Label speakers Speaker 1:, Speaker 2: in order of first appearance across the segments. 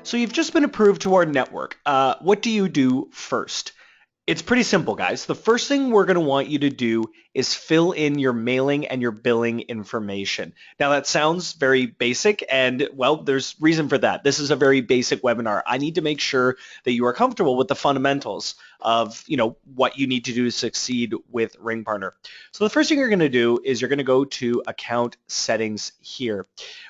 Speaker 1: So you've just been approved to our network. What do you do first? It's pretty simple, guys. The first thing we're going to want you to do is fill in your mailing and your billing information. Now that sounds very basic and well, there's reason for that. This is a very basic webinar. I need to make sure that you are comfortable with the fundamentals of, what you need to do to succeed with RingPartner. So the first thing you're going to do is you're going to go to account settings here.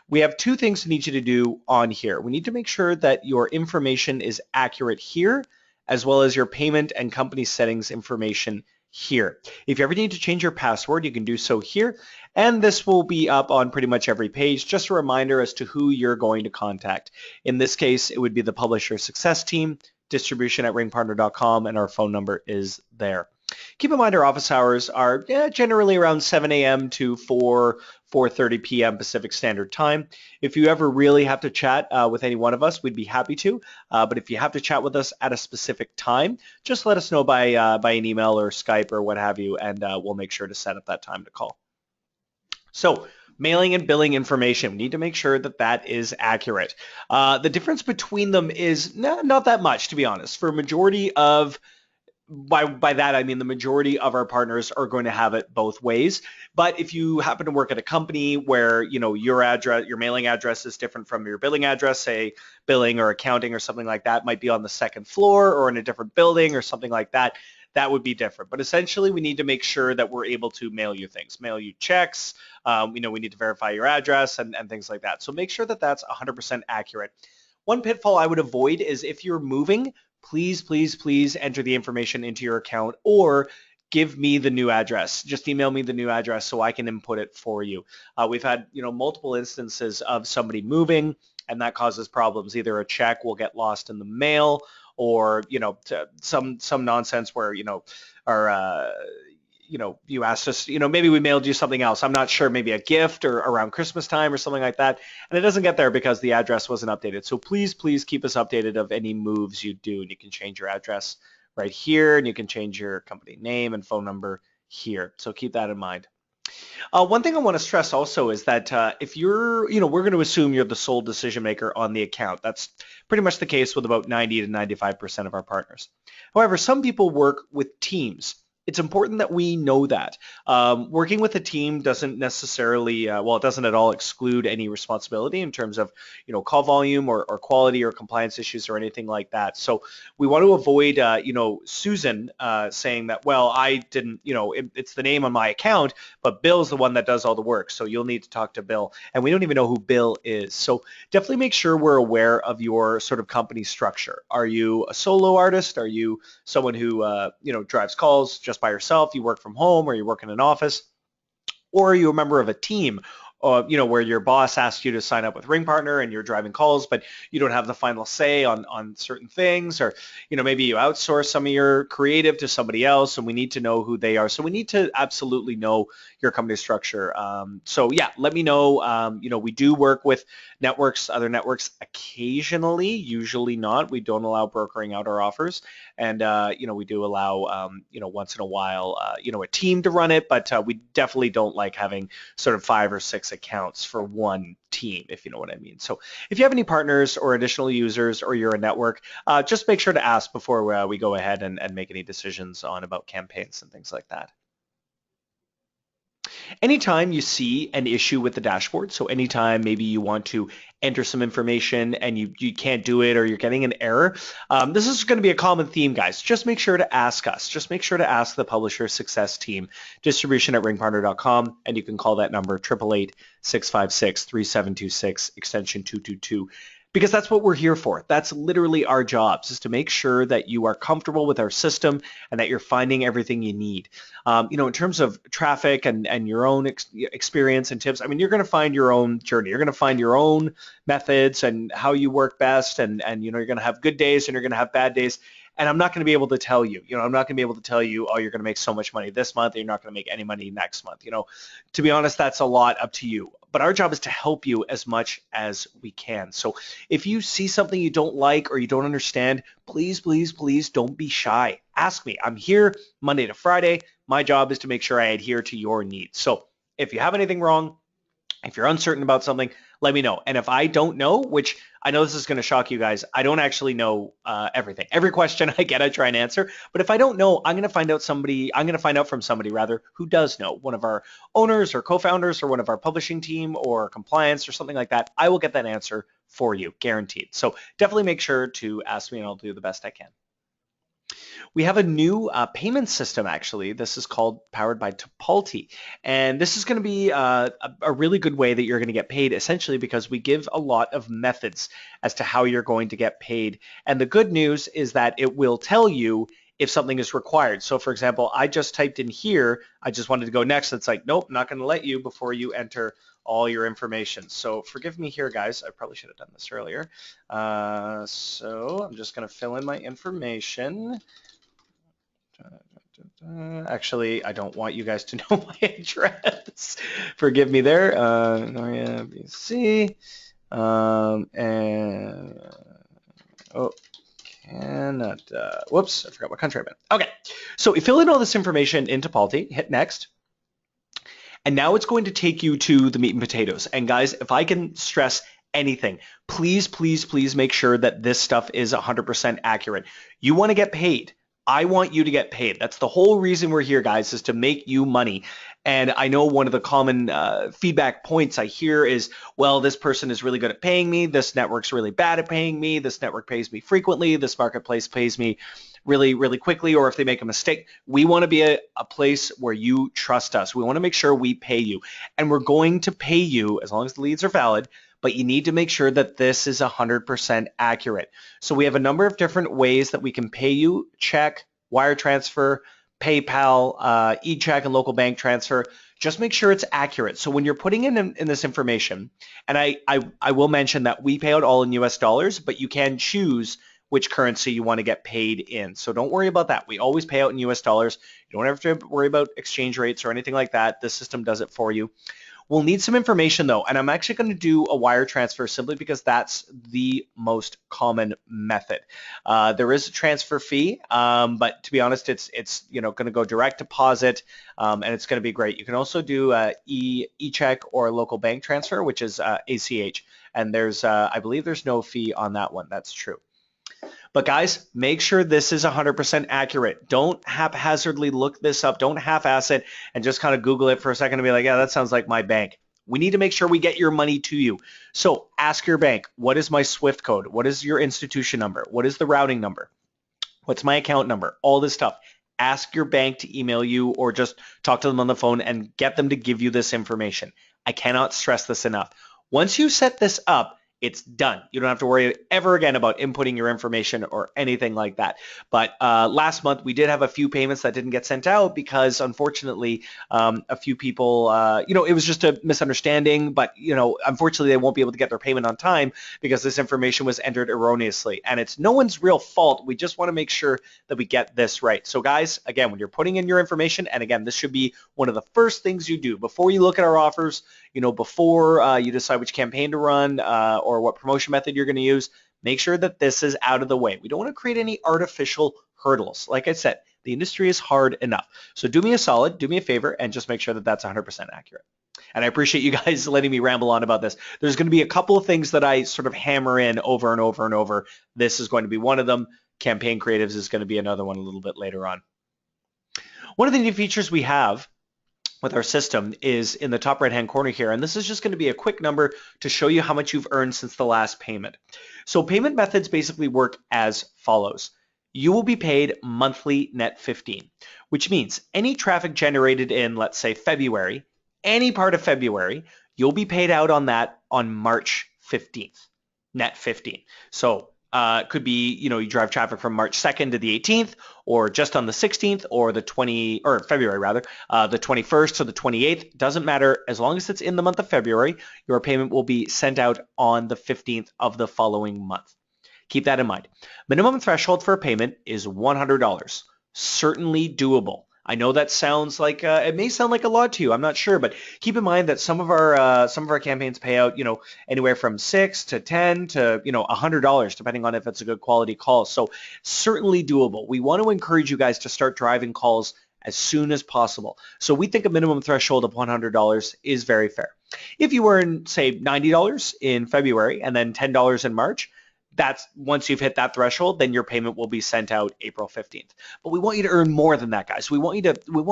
Speaker 1: We have two things we need you to do on here. We need to make sure that your information is accurate here, as well as your payment and company settings information here. If you ever need to change your password, you can do so here, and this will be up on pretty much every page. Just a reminder as to who you're going to contact. In this case, it would be the publisher success team, distribution@ringpartner.com, and our phone number is there. Keep in mind our office hours are generally around 7 a.m. to 4:30 p.m. Pacific Standard Time. If you ever really have to chat with any one of us, we'd be happy to. But if you have to chat with us at a specific time, just let us know by an email or Skype or what have you, and we'll make sure to set up that time to call. So mailing and billing information, we need to make sure that that is accurate. The difference between them is not that much, to be honest. For a majority of by that I mean the majority of our partners are going to have it both ways. But if you happen to work at a company where your address, your mailing address is different from your billing address, say billing or accounting or something like that might be on the second floor or in a different building or something like that, that would be different. But essentially we need to make sure that we're able to mail you things, mail you checks, we need to verify your address and things like that. So make sure that that's 100% accurate. One pitfall I would avoid is if you're moving, please enter the information into your account or give me the new address. Just email me the new address so I can input it for you. We've had multiple instances of somebody moving and that causes problems. Either a check will get lost in the mail or some nonsense where our you asked us, maybe we mailed you something else. I'm not sure, maybe a gift or around Christmas time or something like that. And it doesn't get there because the address wasn't updated. So please keep us updated of any moves you do. And you can change your address right here and you can change your company name and phone number here. So keep that in mind. One thing I want to stress also is that if you're, we're going to assume you're the sole decision maker on the account. That's pretty much the case with about 90 to 95% of our partners. However, some people work with teams. It's important that we know that. Working with a team doesn't necessarily, it doesn't at all exclude any responsibility in terms of, call volume or quality or compliance issues or anything like that. So we want to avoid, Susan saying that, well, I didn't, it's the name on my account, but Bill's the one that does all the work. So you'll need to talk to Bill. And we don't even know who Bill is. So definitely make sure we're aware of your sort of company structure. Are you a solo artist? Are you someone who, drives calls just by yourself, you work from home, or you work in an office, or are you a member of a team, where your boss asks you to sign up with RingPartner and you're driving calls, but you don't have the final say on certain things, or maybe you outsource some of your creative to somebody else, and we need to know who they are. So we need to absolutely know your company structure. So yeah, let me know. We do work with other networks occasionally, usually not. We don't allow brokering out our offers, and we do allow once in a while a team to run it, but we definitely don't like having sort of 5 or 6 accounts for one team, if you know what I mean. So if you have any partners or additional users or you're a network, just make sure to ask before we go ahead and make any decisions about campaigns and things like that. Anytime you see an issue with the dashboard, so anytime maybe you want to enter some information and you can't do it or you're getting an error, this is going to be a common theme, guys. Just make sure to ask us. Just make sure to ask the publisher success team, distribution@ringpartner.com, and you can call that number 888-656-3726, extension 222. Because that's what we're here for. That's literally our jobs, is to make sure that you are comfortable with our system and that you're finding everything you need. In terms of traffic and your own experience and tips, you're going to find your own journey. You're going to find your own methods and how you work best, and you're going to have good days and you're going to have bad days. And I'm not going to be able to tell you, I'm not going to be able to tell you, oh, you're going to make so much money this month, and you're not going to make any money next month. To be honest, that's a lot up to you. But our job is to help you as much as we can. So if you see something you don't like or you don't understand, please don't be shy. Ask me. I'm here Monday to Friday. My job is to make sure I adhere to your needs. So if you have anything wrong, If you're uncertain about something, let me know. And if I don't know, which I know this is going to shock you guys, I don't actually know everything. Every question I get, I try and answer. But if I don't know, I'm going to find out from somebody rather who does know, one of our owners or co-founders or one of our publishing team or compliance or something like that. I will get that answer for you, guaranteed. So definitely make sure to ask me and I'll do the best I can. We have a new payment system, actually. This is called Powered by Tipalti. And this is going to be a really good way that you're going to get paid, essentially because we give a lot of methods as to how you're going to get paid. And the good news is that it will tell you if something is required. So for example, I just typed in here, I just wanted to go next. It's like, nope, not going to let you before you enter all your information. So forgive me here, guys. I probably should have done this earlier. So I'm just going to fill in my information. Actually, I don't want you guys to know my address. Forgive me there. BC. And oh, Canada. Whoops, I forgot what country I'm in. Okay, so you fill in all this information into Tipalti, hit next. And now it's going to take you to the meat and potatoes. And guys, if I can stress anything, please, please, please make sure that this stuff is 100% accurate. You want to get paid. I want you to get paid. That's the whole reason we're here, guys, is to make you money. And I know one of the common feedback points I hear is, well, this person is really good at paying me. This network's really bad at paying me. This network pays me frequently. This marketplace pays me really, really quickly, or if they make a mistake. We want to be a place where you trust us. We want to make sure we pay you. And we're going to pay you as long as the leads are valid, but you need to make sure that this is 100% accurate. So we have a number of different ways that we can pay you: check, wire transfer, PayPal, e-check, and local bank transfer. Just make sure it's accurate. So when you're putting in this information, and I will mention that we pay out all in US dollars, but you can choose which currency you want to get paid in. So don't worry about that. We always pay out in US dollars. You don't have to worry about exchange rates or anything like that. The system does it for you. We'll need some information though, and I'm actually going to do a wire transfer simply because that's the most common method. There is a transfer fee, but to be honest, it's going to go direct deposit, and it's going to be great. You can also do e-check or local bank transfer, which is ACH, and there's I believe there's no fee on that one. That's true. But guys, make sure this is 100% accurate. Don't haphazardly look this up. Don't half-ass it and just kind of Google it for a second and be like, yeah, that sounds like my bank. We need to make sure we get your money to you. So ask your bank, what is my SWIFT code? What is your institution number? What is the routing number? What's my account number? All this stuff. Ask your bank to email you or just talk to them on the phone and get them to give you this information. I cannot stress this enough. Once you set this up, it's done. You don't have to worry ever again about inputting your information or anything like that. But last month we did have a few payments that didn't get sent out because unfortunately a few people, it was just a misunderstanding, but unfortunately they won't be able to get their payment on time because this information was entered erroneously. And it's no one's real fault. We just want to make sure that we get this right. So guys, again, when you're putting in your information, and again, this should be one of the first things you do before you look at our offers, before you decide which campaign to run or what promotion method you're going to use, make sure that this is out of the way. We don't want to create any artificial hurdles. Like I said, the industry is hard enough. So do me a solid, do me a favor, and just make sure that that's 100% accurate. And I appreciate you guys letting me ramble on about this. There's going to be a couple of things that I sort of hammer in over and over and over. This is going to be one of them. Campaign creatives is going to be another one a little bit later on. One of the new features we have with our system is in the top right hand corner here, and this is just going to be a quick number to show you how much you've earned since the last payment. So payment methods basically work as follows. You will be paid monthly net 15, which means any traffic generated in, let's say, February, any part of February, you'll be paid out on that on March 15th, net 15. So it could be, you drive traffic from March 2nd to the 18th, or just on the 16th, or February rather, the 21st to the 28th. Doesn't matter. As long as it's in the month of February, your payment will be sent out on the 15th of the following month. Keep that in mind. Minimum threshold for a payment is $100. Certainly doable. I know that sounds like it may sound like a lot to you. I'm not sure, but keep in mind that some of our campaigns pay out, anywhere from $6 to $10 to $100, depending on if it's a good quality call. So certainly doable. We want to encourage you guys to start driving calls as soon as possible. So we think a minimum threshold of $100 is very fair. If you earn, say, $90 in February and then $10 in March, that's once you've hit that threshold, then your payment will be sent out April 15th. But we want you to earn more than that, guys. We want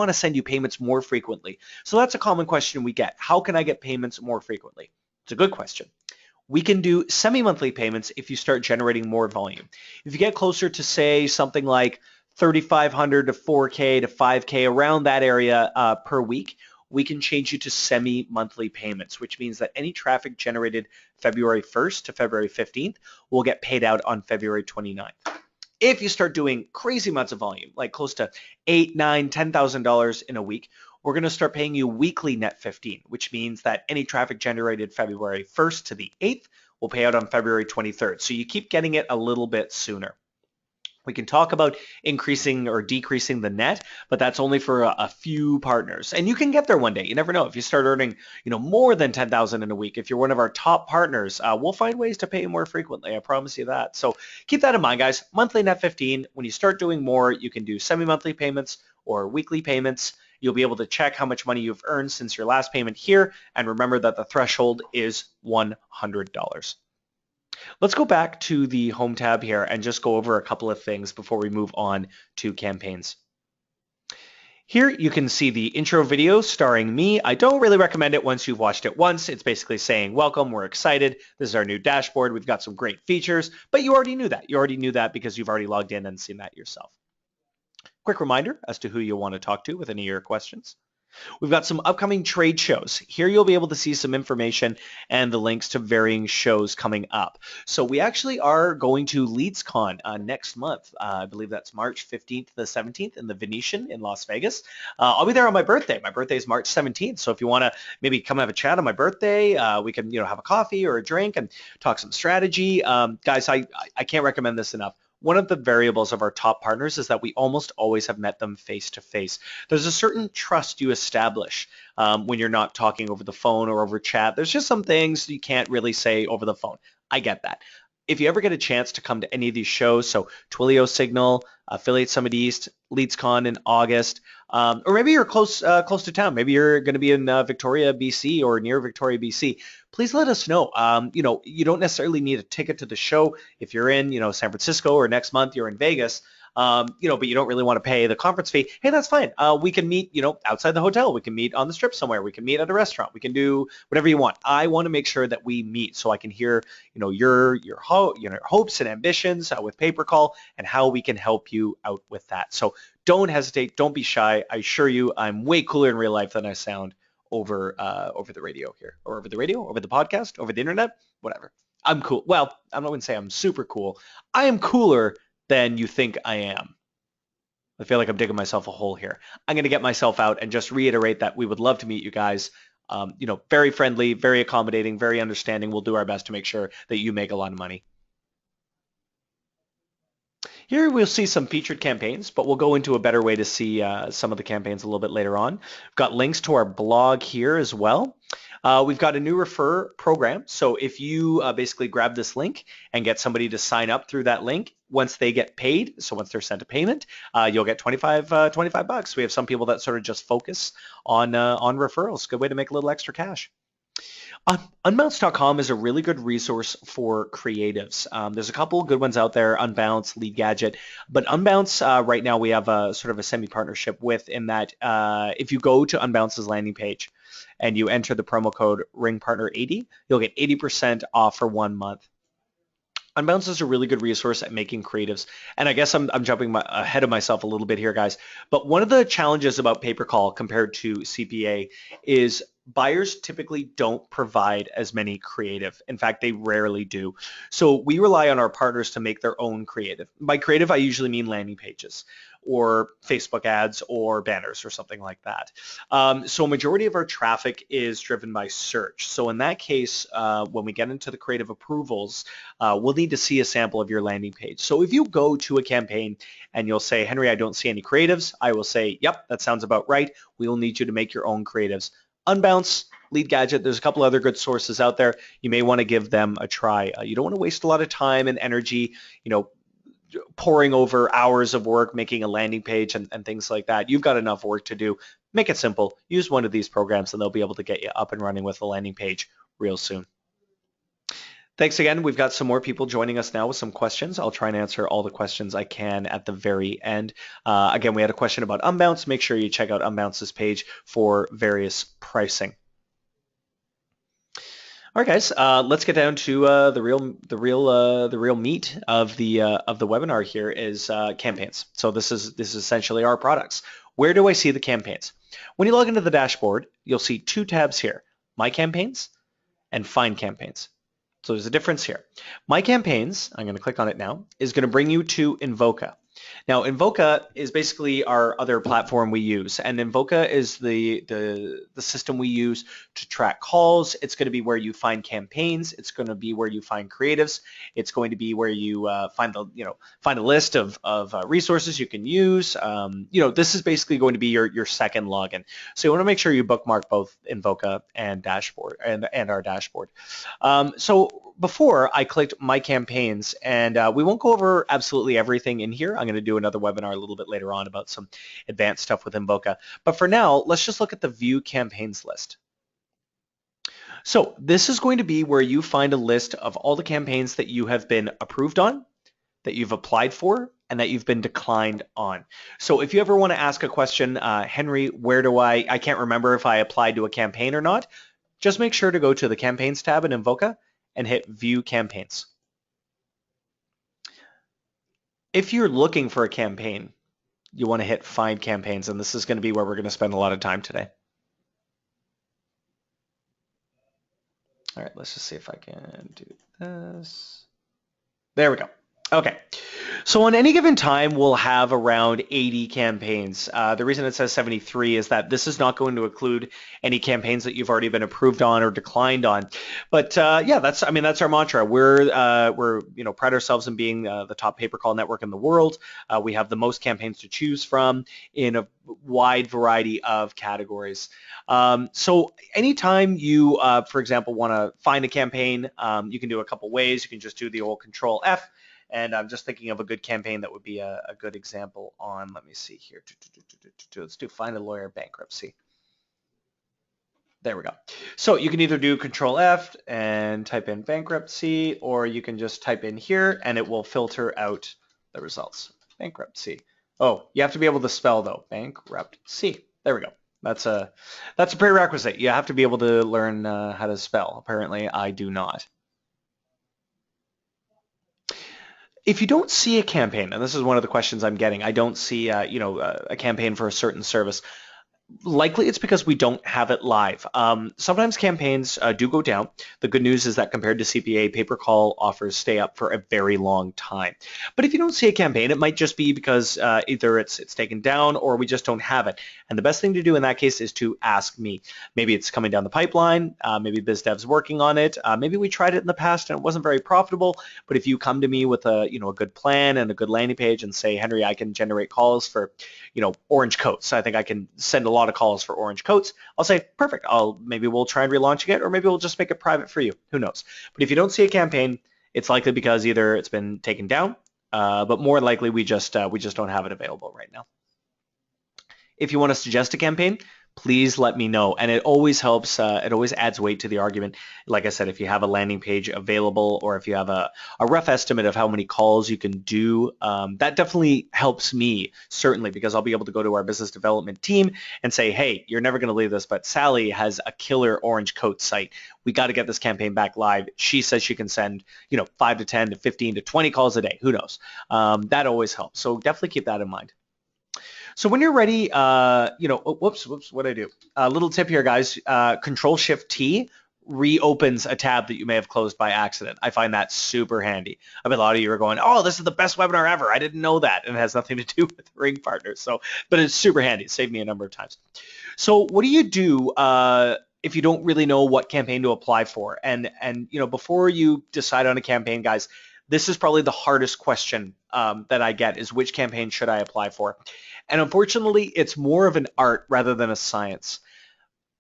Speaker 1: to send you payments more frequently. So that's a common question we get. How can I get payments more frequently? It's a good question. We can do semi-monthly payments if you start generating more volume. If you get closer to, say, something like 3,500 to 4K to 5K, around that area per week, we can change you to semi-monthly payments, which means that any traffic generated February 1st to February 15th will get paid out on February 29th. If you start doing crazy amounts of volume, like close to $8,000, $9,000, $10,000 in a week, we're going to start paying you weekly net 15, which means that any traffic generated February 1st to the 8th will pay out on February 23rd. So you keep getting it a little bit sooner. We can talk about increasing or decreasing the net, but that's only for a few partners. And you can get there one day. You never know. If you start earning, more than 10,000 in a week, if you're one of our top partners, we'll find ways to pay you more frequently. I promise you that. So keep that in mind, guys. Monthly net 15. When you start doing more, you can do semi-monthly payments or weekly payments. You'll be able to check how much money you've earned since your last payment here. And remember that the threshold is $100. Let's go back to the home tab here and just go over a couple of things before we move on to campaigns. Here you can see the intro video starring me. I don't really recommend it once you've watched it once. It's basically saying, welcome, we're excited. This is our new dashboard. We've got some great features, but you already knew that. You already knew that because you've already logged in and seen that yourself. Quick reminder as to who you'll want to talk to with any of your questions. We've got some upcoming trade shows. Here you'll be able to see some information and the links to varying shows coming up. So we actually are going to LeadsCon next month. I believe that's March 15th to the 17th in the Venetian in Las Vegas. I'll be there on my birthday. My birthday is March 17th. So if you want to maybe come have a chat on my birthday, we can have a coffee or a drink and talk some strategy. Guys, I can't recommend this enough. One of the variables of our top partners is that we almost always have met them face to face. There's a certain trust you establish when you're not talking over the phone or over chat. There's just some things you can't really say over the phone. I get that. If you ever get a chance to come to any of these shows, so Twilio Signal, Affiliate Summit East, LeadsCon in August, or maybe you're close to town. Maybe you're going to be in Victoria, BC, or near Victoria, BC. Please let us know. You don't necessarily need a ticket to the show if you're in, San Francisco, or next month you're in Vegas. But you don't really want to pay the conference fee. Hey, that's fine. We can meet, outside the hotel. We can meet on the strip somewhere. We can meet at a restaurant. We can do whatever you want. I want to make sure that we meet so I can hear, your hopes and ambitions with PaperCall and how we can help you out with that. So don't hesitate. Don't be shy. I assure you, I'm way cooler in real life than I sound over the radio here, or over the radio, over the podcast, over the internet, whatever. I'm cool. Well, I'm not going to say I'm super cool. I am cooler than you think I am. I feel like I'm digging myself a hole here. I'm going to get myself out and just reiterate that we would love to meet you guys. Very friendly, very accommodating, very understanding. We'll do our best to make sure that you make a lot of money. Here we'll see some featured campaigns, but we'll go into a better way to see some of the campaigns a little bit later on. We've got links to our blog here as well. We've got a new refer program. So if you basically grab this link and get somebody to sign up through that link, once they get paid, so once they're sent a payment, you'll get $25. We have some people that sort of just focus on referrals. Good way to make a little extra cash. Unbounce.com is a really good resource for creatives. There's a couple good ones out there, Unbounce, Lead Gadget, but Unbounce right now we have a sort of a semi-partnership with, in that if you go to Unbounce's landing page and you enter the promo code RingPartner80, you'll get 80% off for 1 month. Unbounce is a really good resource at making creatives, and I guess I'm jumping ahead of myself a little bit here, guys, but one of the challenges about PaperCall compared to CPA is buyers typically don't provide as many creative. In fact, they rarely do. So we rely on our partners to make their own creative. By creative, I usually mean landing pages or Facebook ads or banners or something like that. So a majority of our traffic is driven by search. So in that case, when we get into the creative approvals, we'll need to see a sample of your landing page. So if you go to a campaign and you'll say, Henry, I don't see any creatives, I will say, yep, that sounds about right. We will need you to make your own creatives. Unbounce, Lead Gadget, there's a couple other good sources out there. You may want to give them a try. You don't want to waste a lot of time and energy, pouring over hours of work making a landing page and things like that. You've got enough work to do. Make it simple. Use one of these programs and they'll be able to get you up and running with a landing page real soon. Thanks again. We've got some more people joining us now with some questions. I'll try and answer all the questions I can at the very end. Again, we had a question about Unbounce. Make sure you check out Unbounce's page for various pricing. All right, guys. Let's get down to the real meat of the webinar. Here is campaigns. So this is essentially our products. Where do I see the campaigns? When you log into the dashboard, you'll see two tabs here: My Campaigns and Find Campaigns. So there's a difference here. My Campaigns, I'm going to click on it now, is going to bring you to Invoca. Now, Invoca is basically our other platform we use, and Invoca is the system we use to track calls. It's going to be where you find campaigns. It's going to be where you find creatives. It's going to be where you find a list of resources you can use. This is basically going to be your second login. So you want to make sure you bookmark both Invoca and dashboard and our dashboard. So before I clicked My Campaigns, and we won't go over absolutely everything in here. I'm going to do another webinar a little bit later on about some advanced stuff with Invoca. But for now, let's just look at the View Campaigns list. So this is going to be where you find a list of all the campaigns that you have been approved on, that you've applied for, and that you've been declined on. So if you ever want to ask a question, Henry, where do I can't remember if I applied to a campaign or not, just make sure to go to the Campaigns tab in Invoca and hit View Campaigns. If you're looking for a campaign, you want to hit Find Campaigns, and this is going to be where we're going to spend a lot of time today. All right, let's just see if I can do this. There we go. Okay. So on any given time, we'll have around 80 campaigns. The reason it says 73 is that this is not going to include any campaigns that you've already been approved on or declined on. But yeah, that's our mantra. We're pride ourselves in being the top pay-per-call network in the world. We have the most campaigns to choose from in a wide variety of categories. So anytime you, for example, want to find a campaign, you can do a couple ways. You can just do the old Control F. And I'm just thinking of a good campaign that would be a good example on, let me see here. Let's do Find a Lawyer Bankruptcy. There we go. So you can either do Control F and type in bankruptcy, or you can just type in here and it will filter out the results. Bankruptcy. Oh, you have to be able to spell though. Bankruptcy. There we go. That's a prerequisite. You have to be able to learn how to spell. Apparently, I do not. If you don't see a campaign, and this is one of the questions I'm getting, I don't see a campaign for a certain service. Likely it's because we don't have it live. Sometimes campaigns do go down. The good news is that compared to CPA, pay-per-call offers stay up for a very long time. But if you don't see a campaign, it might just be because either it's taken down or we just don't have it. And the best thing to do in that case is to ask me. Maybe it's coming down the pipeline. Maybe BizDev's working on it. Maybe we tried it in the past and it wasn't very profitable. But if you come to me with a good plan and a good landing page and say, Henry, I can generate calls for orange coats. I think I can send a lot of calls for orange coats. I'll say, perfect. Maybe we'll try and relaunching it, or maybe we'll just make it private for you. Who knows? But if you don't see a campaign, it's likely because either it's been taken down, but more likely we just don't have it available right now. If you want to suggest a campaign, please let me know. And it always helps, it always adds weight to the argument. Like I said, if you have a landing page available or if you have a rough estimate of how many calls you can do, that definitely helps me, certainly, because I'll be able to go to our business development team and say, hey, you're never going to believe this, but Sally has a killer orange coat site. We got to get this campaign back live. She says she can send, 5 to 10 to 15 to 20 calls a day. Who knows? That always helps. So definitely keep that in mind. So when you're ready, whoops, what'd I do? A little tip here, guys. Control-Shift-T reopens a tab that you may have closed by accident. I find that super handy. I bet a lot of you are going, oh, this is the best webinar ever. I didn't know that. And it has nothing to do with RingPartner. But it's super handy. It saved me a number of times. So what do you do if you don't really know what campaign to apply for? And before you decide on a campaign, guys, this is probably the hardest question that I get is which campaign should I apply for? And unfortunately, it's more of an art rather than a science.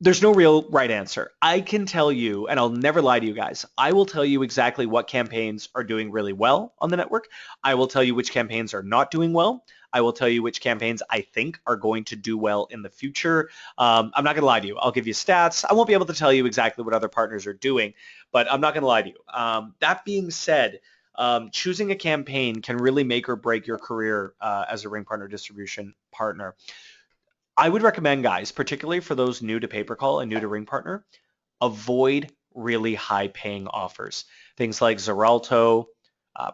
Speaker 1: There's no real right answer. I can tell you, and I'll never lie to you guys, I will tell you exactly what campaigns are doing really well on the network. I will tell you which campaigns are not doing well. I will tell you which campaigns I think are going to do well in the future. I'm not going to lie to you. I'll give you stats. I won't be able to tell you exactly what other partners are doing, but I'm not going to lie to you. That being said, choosing a campaign can really make or break your career as a ring partner distribution partner. I would recommend, guys, particularly for those new to pay-per-call and new to RingPartner, avoid really high-paying offers. Things like Xeralto,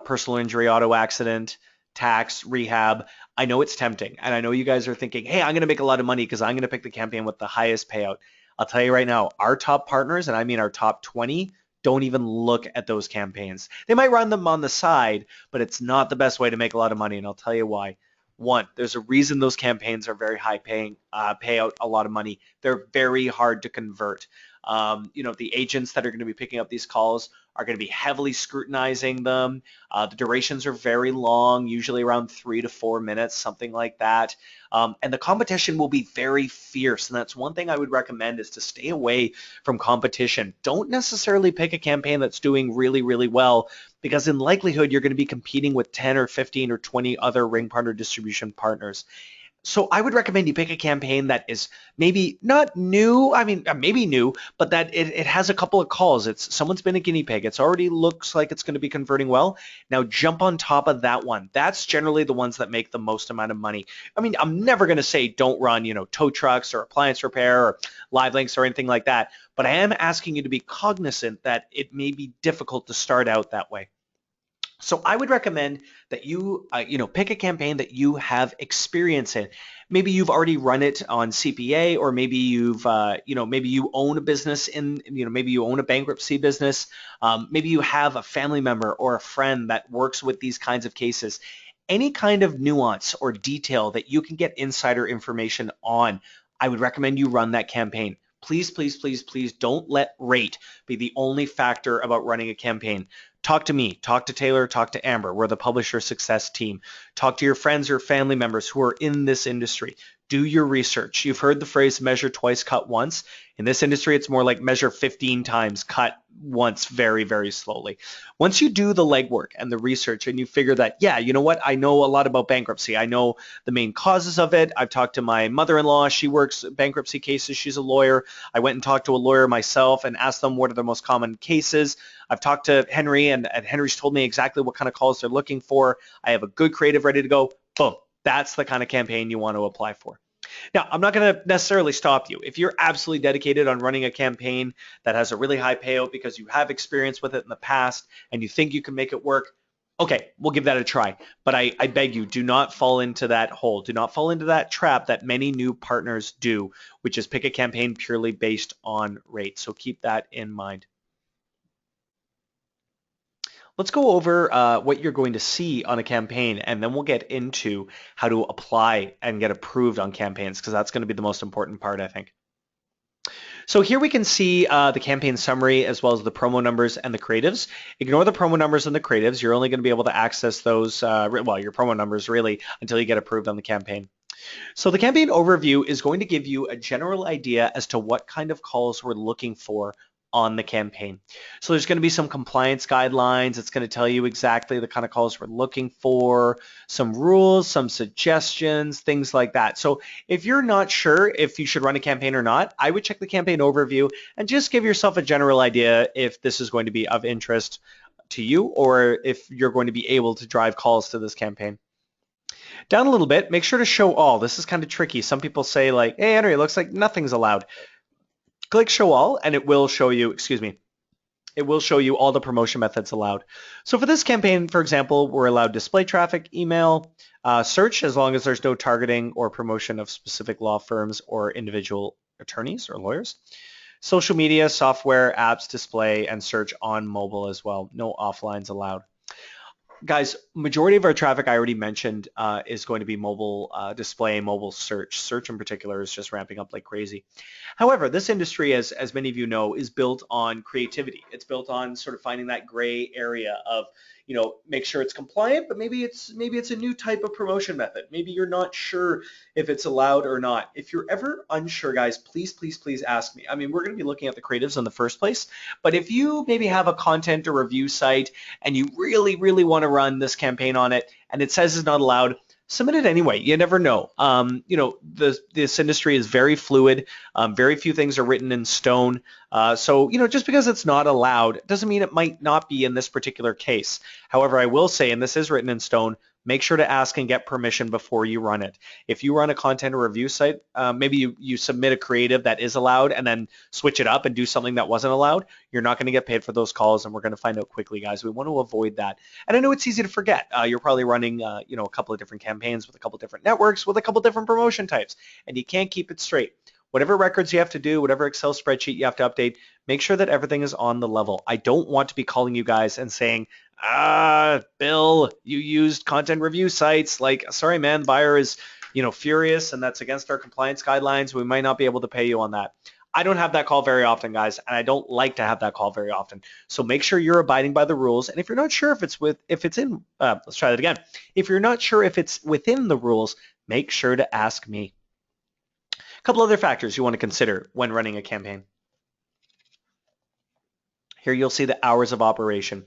Speaker 1: personal injury auto accident, tax, rehab. I know it's tempting, and I know you guys are thinking, hey, I'm going to make a lot of money because I'm going to pick the campaign with the highest payout. I'll tell you right now, our top partners, and I mean our top 20, don't even look at those campaigns. They might run them on the side, but it's not the best way to make a lot of money, and I'll tell you why. One, there's a reason those campaigns are very high paying, pay out a lot of money. They're very hard to convert. The agents that are going to be picking up these calls are going to be heavily scrutinizing them. The durations are very long, usually around 3 to 4 minutes, something like that. And the competition will be very fierce. And that's one thing I would recommend is to stay away from competition. Don't necessarily pick a campaign that's doing really, really well, because in likelihood, you're going to be competing with 10 or 15 or 20 other ring partner distribution partners. So I would recommend you pick a campaign that is maybe not new, I mean, maybe new, but that it has a couple of calls. Someone's been a guinea pig. It's already looks like it's going to be converting well. Now jump on top of that one. That's generally the ones that make the most amount of money. I mean, I'm never going to say don't run, tow trucks or appliance repair or live links or anything like that, but I am asking you to be cognizant that it may be difficult to start out that way. So I would recommend that you, pick a campaign that you have experience in. Maybe you've already run it on CPA, or maybe maybe you own a business maybe you own a bankruptcy business. Maybe you have a family member or a friend that works with these kinds of cases. Any kind of nuance or detail that you can get insider information on, I would recommend you run that campaign. Please, please, please, please don't let rate be the only factor about running a campaign. Talk to me, talk to Taylor, talk to Amber. We're the publisher success team. Talk to your friends or family members who are in this industry. Do your research. You've heard the phrase measure twice, cut once. In this industry, it's more like measure 15 times, cut once very, very slowly. Once you do the legwork and the research and you figure that, yeah, you know what, I know a lot about bankruptcy. I know the main causes of it. I've talked to my mother-in-law. She works bankruptcy cases. She's a lawyer. I went and talked to a lawyer myself and asked them what are the most common cases. I've talked to Henry, and Henry's told me exactly what kind of calls they're looking for. I have a good creative ready to go. Boom. That's the kind of campaign you want to apply for. Now, I'm not going to necessarily stop you. If you're absolutely dedicated on running a campaign that has a really high payout because you have experience with it in the past and you think you can make it work, okay, we'll give that a try. But I beg you, do not fall into that hole. Do not fall into that trap that many new partners do, which is pick a campaign purely based on rate. So keep that in mind. Let's go over what you're going to see on a campaign, and then we'll get into how to apply and get approved on campaigns, because that's going to be the most important part, I think. So here we can see the campaign summary as well as the promo numbers and the creatives. Ignore the promo numbers and the creatives. You're only going to be able to access those, your promo numbers really, until you get approved on the campaign. So the campaign overview is going to give you a general idea as to what kind of calls we're looking for on the campaign. So there's going to be some compliance guidelines. It's going to tell you exactly the kind of calls we're looking for, some rules, some suggestions, things like that. So if you're not sure if you should run a campaign or not, I would check the campaign overview and just give yourself a general idea if this is going to be of interest to you or if you're going to be able to drive calls to this campaign. Down a little bit, make sure to show all. This is kind of tricky. Some people say like, hey, Henry, it looks like nothing's allowed. Click show all and it will show you, it will show you all the promotion methods allowed. So for this campaign, for example, we're allowed display traffic, email, search, as long as there's no targeting or promotion of specific law firms or individual attorneys or lawyers. Social media, software, apps, display, and search on mobile as well. No offlines allowed. Guys, majority of our traffic I already mentioned is going to be mobile display, mobile search. Search in particular is just ramping up like crazy. However, this industry, as many of you know, is built on creativity. It's built on sort of finding that gray area of, make sure it's compliant, but maybe it's a new type of promotion method. Maybe you're not sure if it's allowed or not. If you're ever unsure, guys, please, please, please ask me. I mean, we're going to be looking at the creatives in the first place, but if you maybe have a content or review site and you really, really want to run this campaign on it and it says it's not allowed, submit it anyway. You never know. This industry is very fluid. Very few things are written in stone. So just because it's not allowed doesn't mean it might not be in this particular case. However, I will say, and this is written in stone, make sure to ask and get permission before you run it. If you run a content or review site, maybe you submit a creative that is allowed and then switch it up and do something that wasn't allowed, you're not going to get paid for those calls, and we're going to find out quickly, guys. We want to avoid that. And I know it's easy to forget. You're probably running a couple of different campaigns with a couple of different networks with a couple of different promotion types, and you can't keep it straight. Whatever records you have to do, whatever Excel spreadsheet you have to update, make sure that everything is on the level. I don't want to be calling you guys and saying, Bill, you used content review sites. Like, sorry, man, the buyer is, furious, and that's against our compliance guidelines. We might not be able to pay you on that. I don't have that call very often, guys, and I don't like to have that call very often. So make sure you're abiding by the rules. And if you're not sure let's try that again. If you're not sure if it's within the rules, make sure to ask me. A couple other factors you want to consider when running a campaign. Here you'll see the hours of operation.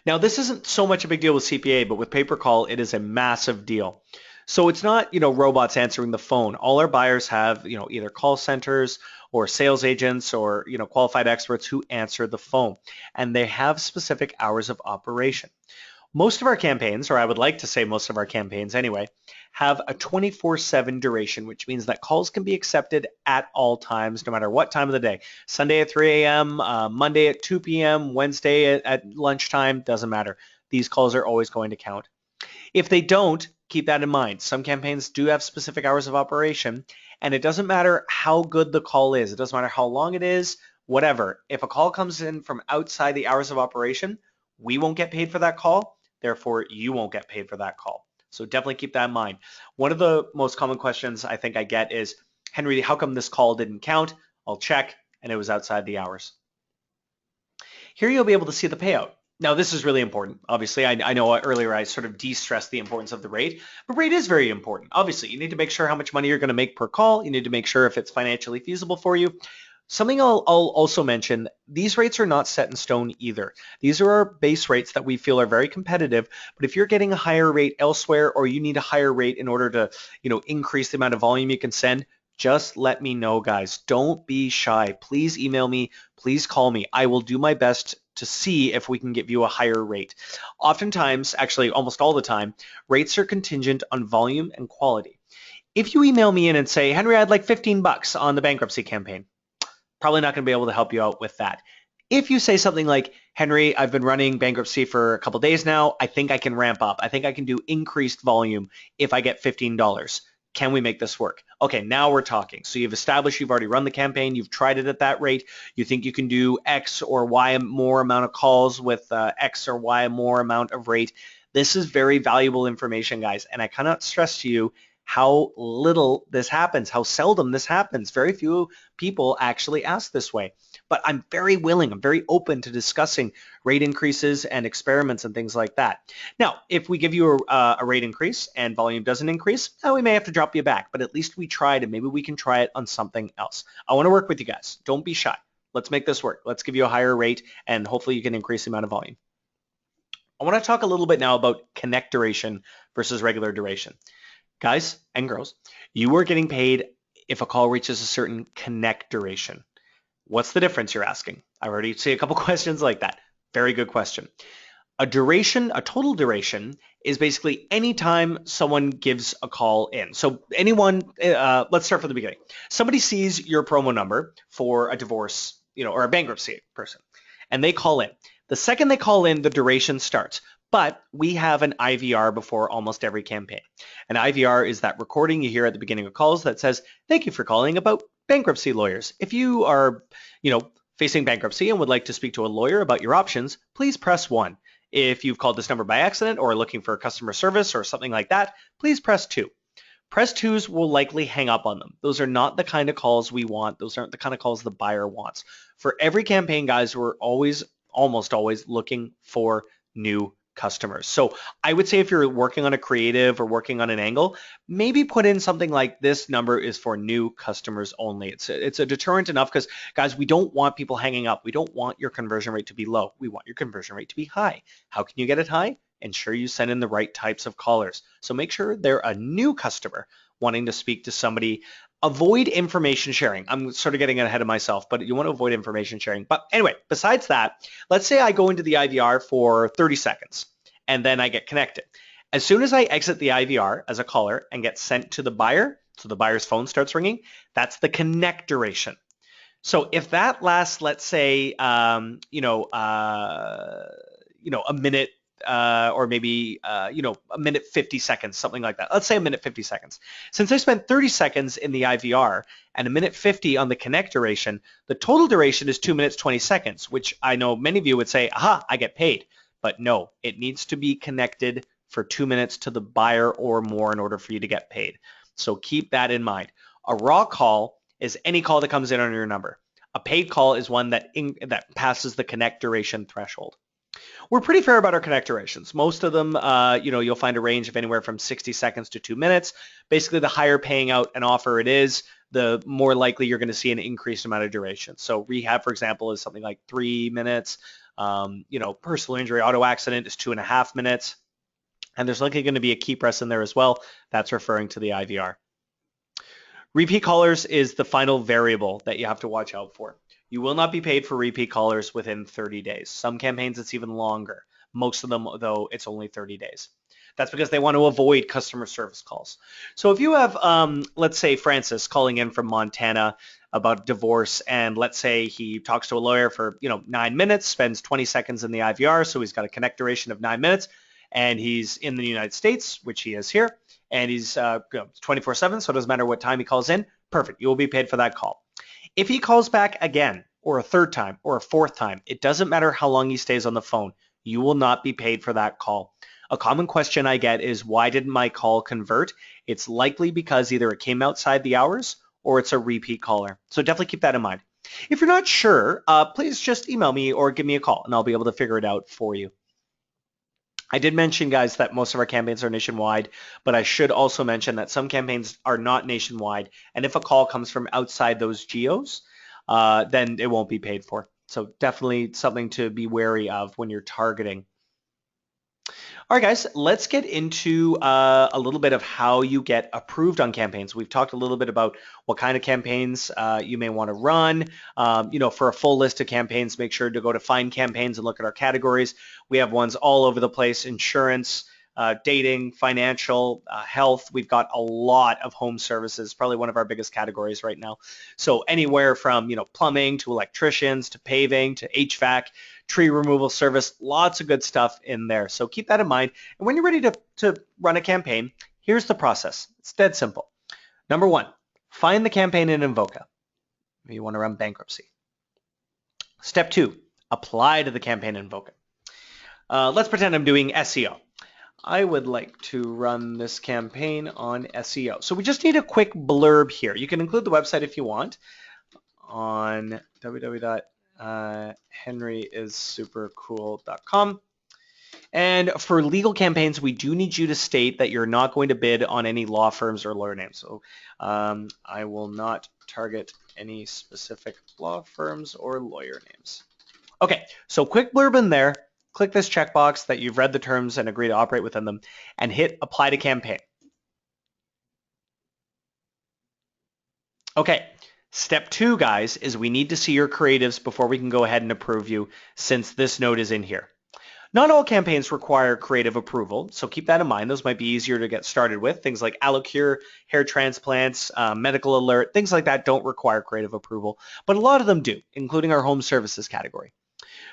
Speaker 1: Now, this isn't so much a big deal with CPA, but with pay-per-call, it is a massive deal. So it's not, robots answering the phone. All our buyers have, either call centers or sales agents or, qualified experts who answer the phone, and they have specific hours of operation. Most of our campaigns, or I would like to say most of our campaigns anyway, have a 24/7 duration, which means that calls can be accepted at all times, no matter what time of the day. Sunday at 3 a.m., Monday at 2 p.m., Wednesday at lunchtime, doesn't matter. These calls are always going to count. If they don't, keep that in mind. Some campaigns do have specific hours of operation, and it doesn't matter how good the call is. It doesn't matter how long it is, whatever. If a call comes in from outside the hours of operation, we won't get paid for that call. Therefore, you won't get paid for that call. So definitely keep that in mind. One of the most common questions I think I get is, Henry, how come this call didn't count? I'll check, and it was outside the hours. Here you'll be able to see the payout. Now, this is really important. Obviously, I know earlier I sort of de-stressed the importance of the rate, but rate is very important. Obviously, you need to make sure how much money you're going to make per call. You need to make sure if it's financially feasible for you. Something I'll also mention, these rates are not set in stone either. These are our base rates that we feel are very competitive, but if you're getting a higher rate elsewhere or you need a higher rate in order to, increase the amount of volume you can send, just let me know, guys. Don't be shy. Please email me. Please call me. I will do my best to see if we can give you a higher rate. Oftentimes, actually almost all the time, rates are contingent on volume and quality. If you email me in and say, Henry, I'd like $15 on the bankruptcy campaign, probably not going to be able to help you out with that. If you say something like, Henry, I've been running bankruptcy for a couple days now. I think I can ramp up. I think I can do increased volume if I get $15. Can we make this work? Okay, now we're talking. So you've established you've already run the campaign. You've tried it at that rate. You think you can do X or Y more amount of calls with X or Y more amount of rate. This is very valuable information, guys. And I cannot stress to you how little this happens, how seldom this happens. Very few people actually ask this way. But I'm very willing, I'm very open to discussing rate increases and experiments and things like that. Now, if we give you a rate increase and volume doesn't increase, we may have to drop you back, but at least we tried and maybe we can try it on something else. I want to work with you guys. Don't be shy. Let's make this work. Let's give you a higher rate and hopefully you can increase the amount of volume. I want to talk a little bit now about connect duration versus regular duration. Guys and girls, you are getting paid if a call reaches a certain connect duration. What's the difference, you're asking? I already see a couple questions like that. Very good question. A total duration is basically any time someone gives a call in. So anyone, let's start from the beginning. Somebody sees your promo number for a divorce, or a bankruptcy person, and they call in. The second they call in, the duration starts. But we have an IVR before almost every campaign. An IVR is that recording you hear at the beginning of calls that says, thank you for calling about bankruptcy lawyers. If you are, facing bankruptcy and would like to speak to a lawyer about your options, please press 1. If you've called this number by accident or are looking for customer service or something like that, please press 2. Press 2s will likely hang up on them. Those are not the kind of calls we want. Those aren't the kind of calls the buyer wants. For every campaign, guys, we're almost always looking for new customers. So I would say if you're working on a creative or working on an angle, maybe put in something like this number is for new customers only. It's a deterrent enough because, guys, we don't want people hanging up. We don't want your conversion rate to be low. We want your conversion rate to be high. How can you get it high? Ensure you send in the right types of callers. So make sure they're a new customer wanting to speak to somebody. Avoid information sharing. I'm sort of getting ahead of myself, but you want to avoid information sharing. But anyway, besides that, let's say I go into the IVR for 30 seconds and then I get connected. As soon as I exit the IVR as a caller and get sent to the buyer, so the buyer's phone starts ringing, that's the connect duration. So if that lasts, let's say, a minute, or maybe, a minute 50 seconds, something like that. Let's say a minute 50 seconds. Since I spent 30 seconds in the IVR and a minute 50 on the connect duration, the total duration is 2 minutes 20 seconds, which I know many of you would say, aha, I get paid. But no, it needs to be connected for 2 minutes to the buyer or more in order for you to get paid. So keep that in mind. A raw call is any call that comes in on your number. A paid call is one that passes the connect duration threshold. We're pretty fair about our connect durations. Most of them, you'll find a range of anywhere from 60 seconds to 2 minutes. Basically, the higher paying out an offer it is, the more likely you're going to see an increased amount of duration. So rehab, for example, is something like 3 minutes. Personal injury auto accident is 2.5 minutes. And there's likely going to be a key press in there as well. That's referring to the IVR. Repeat callers is the final variable that you have to watch out for. You will not be paid for repeat callers within 30 days. Some campaigns, it's even longer. Most of them, though, it's only 30 days. That's because they want to avoid customer service calls. So if you have, let's say, Francis calling in from Montana about divorce, and let's say he talks to a lawyer for 9 minutes, spends 20 seconds in the IVR, so he's got a connect duration of 9 minutes, and he's in the United States, which he is here, and he's 24/7, so it doesn't matter what time he calls in. Perfect. You will be paid for that call. If he calls back again, or a third time, or a fourth time, it doesn't matter how long he stays on the phone. You will not be paid for that call. A common question I get is, why didn't my call convert? It's likely because either it came outside the hours or it's a repeat caller. So definitely keep that in mind. If you're not sure, please just email me or give me a call and I'll be able to figure it out for you. I did mention, guys, that most of our campaigns are nationwide, but I should also mention that some campaigns are not nationwide. And if a call comes from outside those geos, then it won't be paid for. So definitely something to be wary of when you're targeting. All right, guys, let's get into a little bit of how you get approved on campaigns. We've talked a little bit about what kind of campaigns you may want to run. For a full list of campaigns, make sure to go to Find Campaigns and look at our categories. We have ones all over the place: insurance, dating, financial, health. We've got a lot of home services, probably one of our biggest categories right now. So anywhere from plumbing to electricians to paving to HVAC, tree removal service, lots of good stuff in there. So keep that in mind. And when you're ready to run a campaign, here's the process. It's dead simple. Number 1, find the campaign in Invoca if you want to run bankruptcy. Step 2, apply to the campaign in Invoca. Let's pretend I'm doing SEO. I would like to run this campaign on SEO. So we just need a quick blurb here. You can include the website if you want on www.henryissupercool.com. And for legal campaigns, we do need you to state that you're not going to bid on any law firms or lawyer names. So I will not target any specific law firms or lawyer names. Okay, so quick blurb in there. Click this checkbox that you've read the terms and agree to operate within them, and hit apply to campaign. Okay, step 2, guys, is we need to see your creatives before we can go ahead and approve you, since this note is in here. Not all campaigns require creative approval, so keep that in mind. Those might be easier to get started with. Things like AlloCure, hair transplants, medical alert, things like that don't require creative approval, but a lot of them do, including our home services category.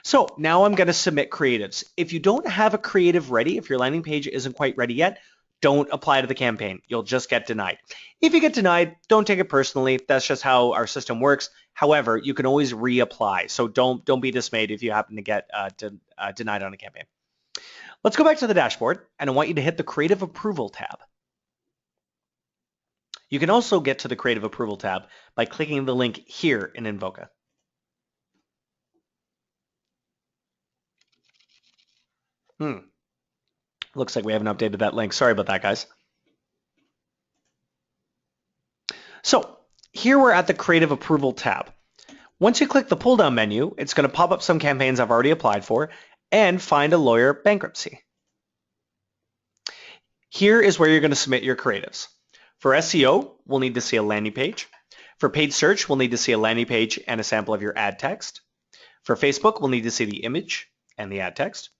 Speaker 1: So now I'm going to submit creatives. If you don't have a creative ready, if your landing page isn't quite ready yet, don't apply to the campaign. You'll just get denied. If you get denied, don't take it personally. That's just how our system works. However, you can always reapply. So don't be dismayed if you happen to get denied on a campaign. Let's go back to the dashboard, and I want you to hit the Creative Approval tab. You can also get to the Creative Approval tab by clicking the link here in Invoca. Looks like we haven't updated that link. Sorry about that, guys. So here we're at the Creative Approval tab. Once you click the pull-down menu, it's going to pop up some campaigns I've already applied for and find a lawyer bankruptcy. Here is where you're going to submit your creatives. For SEO, we'll need to see a landing page. For paid search, we'll need to see a landing page and a sample of your ad text. For Facebook, we'll need to see the image and the ad text.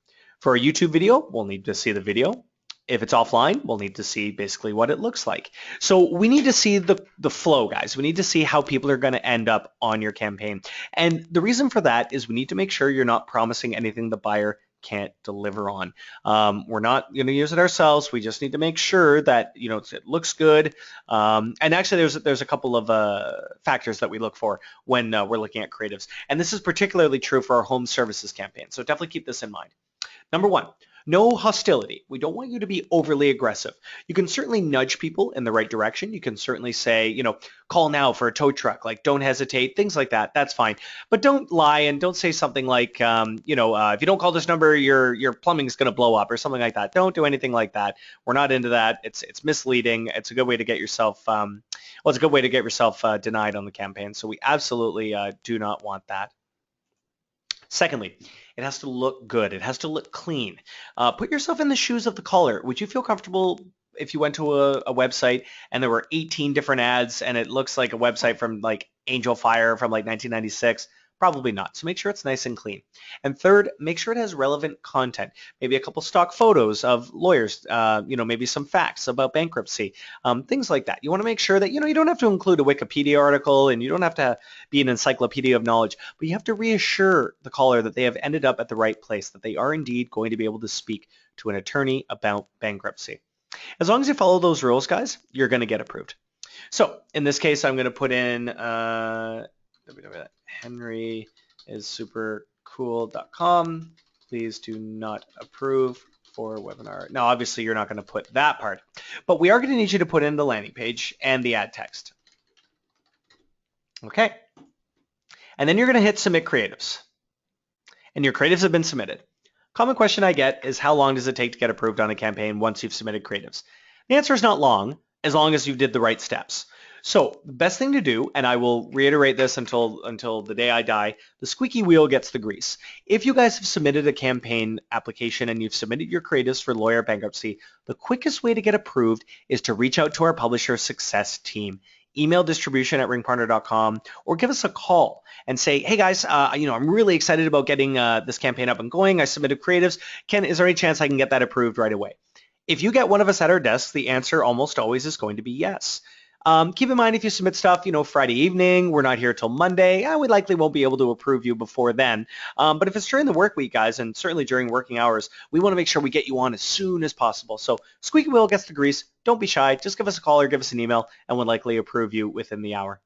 Speaker 1: For a YouTube video, we'll need to see the video. If it's offline, we'll need to see basically what it looks like. So we need to see the flow, guys. We need to see how people are going to end up on your campaign. And the reason for that is we need to make sure you're not promising anything the buyer can't deliver on. We're not going to use it ourselves. We just need to make sure that it looks good. And actually, there's a couple of factors that we look for when we're looking at creatives. And this is particularly true for our home services campaign. So definitely keep this in mind. Number one, no hostility. We don't want you to be overly aggressive. You can certainly nudge people in the right direction. You can certainly say, call now for a tow truck, like don't hesitate, things like that. That's fine. But don't lie and don't say something like, if you don't call this number, your plumbing is going to blow up or something like that. Don't do anything like that. We're not into that. It's misleading. It's a good way to get yourself, denied on the campaign. So we absolutely do not want that. Secondly, it has to look good. It has to look clean. Put yourself in the shoes of the caller. Would you feel comfortable if you went to a website and there were 18 different ads and it looks like a website from like Angel Fire from like 1996? Probably not. So make sure it's nice and clean. And third, make sure it has relevant content. Maybe a couple stock photos of lawyers, maybe some facts about bankruptcy, things like that. You want to make sure that, you don't have to include a Wikipedia article and you don't have to be an encyclopedia of knowledge, but you have to reassure the caller that they have ended up at the right place, that they are indeed going to be able to speak to an attorney about bankruptcy. As long as you follow those rules, guys, you're going to get approved. So in this case, I'm going to put in henryissupercool.com. Please do not approve for webinar. Now, obviously, you're not going to put that part, but we are going to need you to put in the landing page and the ad text. Okay. And then you're going to hit Submit Creatives. And your creatives have been submitted. Common question I get is how long does it take to get approved on a campaign once you've submitted creatives? The answer is not long, as long as you did the right steps. So the best thing to do, and I will reiterate this until the day I die, the squeaky wheel gets the grease. If you guys have submitted a campaign application and you've submitted your creatives for lawyer bankruptcy, the quickest way to get approved is to reach out to our publisher success team. Email distribution@ringpartner.com or give us a call and say, hey guys, I'm really excited about getting this campaign up and going. I submitted creatives. Is there any chance I can get that approved right away? If you get one of us at our desk, the answer almost always is going to be yes. Keep in mind if you submit stuff, Friday evening, we're not here till Monday, we likely won't be able to approve you before then. But if it's during the work week, guys, and certainly during working hours, we want to make sure we get you on as soon as possible. So squeaky wheel gets the grease. Don't be shy. Just give us a call or give us an email, and we'll likely approve you within the hour.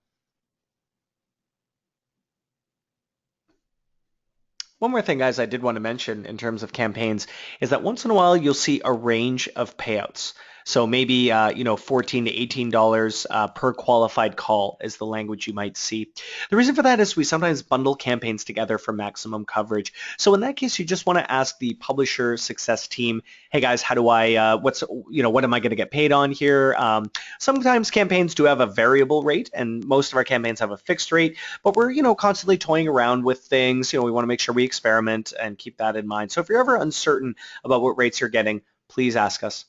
Speaker 1: One more thing, guys, I did want to mention in terms of campaigns is that once in a while you'll see a range of payouts. So maybe $14 to $18 per qualified call is the language you might see. The reason for that is we sometimes bundle campaigns together for maximum coverage. So in that case, you just want to ask the publisher success team, hey guys, how do I what am I going to get paid on here? Sometimes campaigns do have a variable rate, and most of our campaigns have a fixed rate. But we're constantly toying around with things. We want to make sure we experiment and keep that in mind. So if you're ever uncertain about what rates you're getting, please ask us.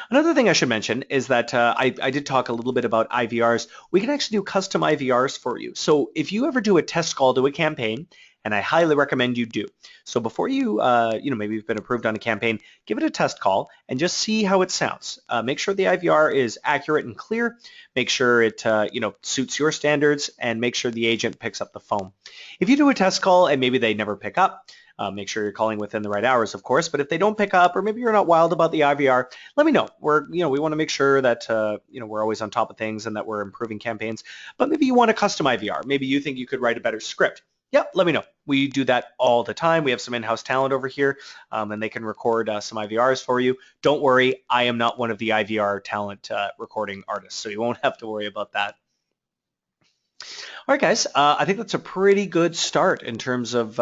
Speaker 1: Another thing I should mention is that I did talk a little bit about IVRs. We can actually do custom IVRs for you. So if you ever do a test call to a campaign, and I highly recommend you do. So before you, maybe you've been approved on a campaign, give it a test call and just see how it sounds. Make sure the IVR is accurate and clear. Make sure it, suits your standards, and make sure the agent picks up the phone. If you do a test call and maybe they never pick up, make sure you're calling within the right hours, of course. But if they don't pick up, or maybe you're not wild about the IVR, let me know. We want to make sure that we're always on top of things and that we're improving campaigns. But maybe you want a custom IVR. Maybe you think you could write a better script. Yep, let me know. We do that all the time. We have some in-house talent over here, and they can record some IVRs for you. Don't worry, I am not one of the IVR talent recording artists, so you won't have to worry about that. All right, guys. I think that's a pretty good start in terms of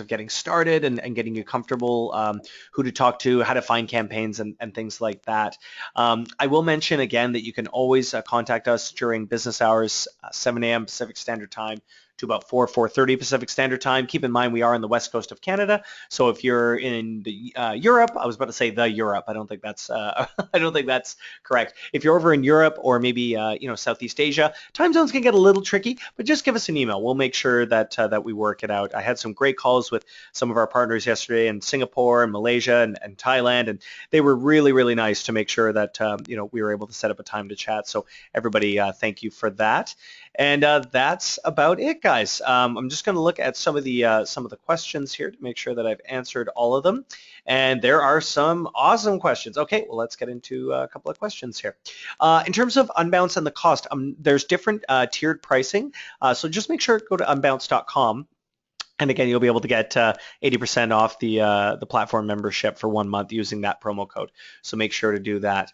Speaker 1: getting started and getting you comfortable, who to talk to, how to find campaigns, and things like that. I will mention again that you can always contact us during business hours, 7 a.m. Pacific Standard Time to about 4:30 Pacific Standard Time. Keep in mind we are on the west coast of Canada, so if you're in the, Europe, I was about to say the Europe. I don't think that's I don't think that's correct. If you're over in Europe or maybe Southeast Asia, time zones can get a little tricky, but just give us an email. We'll make sure that that we work it out. I had some great calls with some of our partners yesterday in Singapore and Malaysia and Thailand, and they were really, really nice to make sure that we were able to set up a time to chat. So everybody, thank you for that. And that's about it, guys. I'm just going to look at some of the questions here to make sure that I've answered all of them. And there are some awesome questions. Okay, well, let's get into a couple of questions here. In terms of Unbounce and the cost, there's different tiered pricing. So just make sure to go to unbounce.com. And again, you'll be able to get 80% off the platform membership for 1 month using that promo code. So make sure to do that.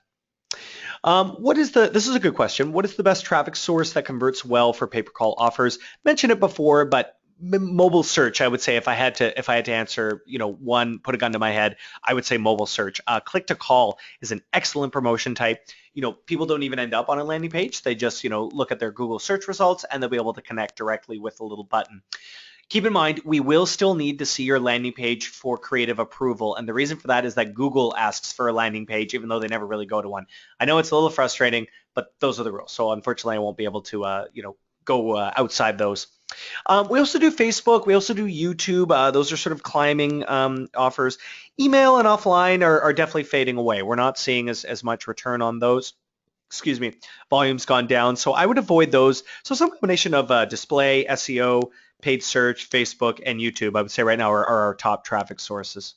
Speaker 1: This is a good question. What is the best traffic source that converts well for pay-per-call offers? Mentioned it before, but mobile search, I would say if I had to answer, one, put a gun to my head, I would say mobile search. Click to call is an excellent promotion type. People don't even end up on a landing page. They just, look at their Google search results and they'll be able to connect directly with a little button. Keep in mind, we will still need to see your landing page for creative approval. And the reason for that is that Google asks for a landing page, even though they never really go to one. I know it's a little frustrating, but those are the rules. So unfortunately, I won't be able to, go outside those. We also do Facebook. We also do YouTube. Those are sort of climbing offers. Email and offline are definitely fading away. We're not seeing as much return on those. Excuse me, volume's gone down. So I would avoid those. So some combination of display, SEO, paid search, Facebook, and YouTube, I would say right now are our top traffic sources.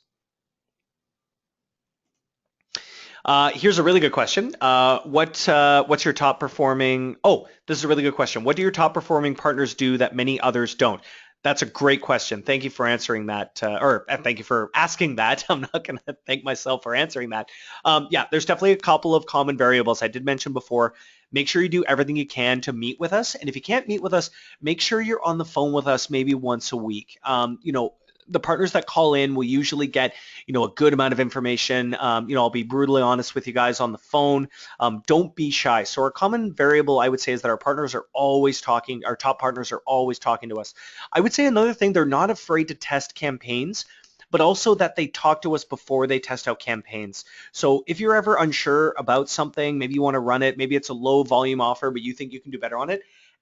Speaker 1: Here's a really good question. What's your top performing? Oh, this is a really good question. What do your top performing partners do that many others don't? That's a great question. Thank you for answering that, or thank you for asking that. I'm not going to thank myself for answering that. Yeah, there's definitely a couple of common variables. I did mention before, make sure you do everything you can to meet with us. And if you can't meet with us, make sure you're on the phone with us maybe once a week. The partners that call in will usually get, a good amount of information. I'll be brutally honest with you guys on the phone. Don't be shy. So our common variable, I would say, is that our partners are always talking. Our top partners are always talking to us. I would say another thing, they're not afraid to test campaigns, but also that they talk to us before they test out campaigns. So if you're ever unsure about something, maybe you want to run it, maybe it's a low volume offer, but you think you can do better on it,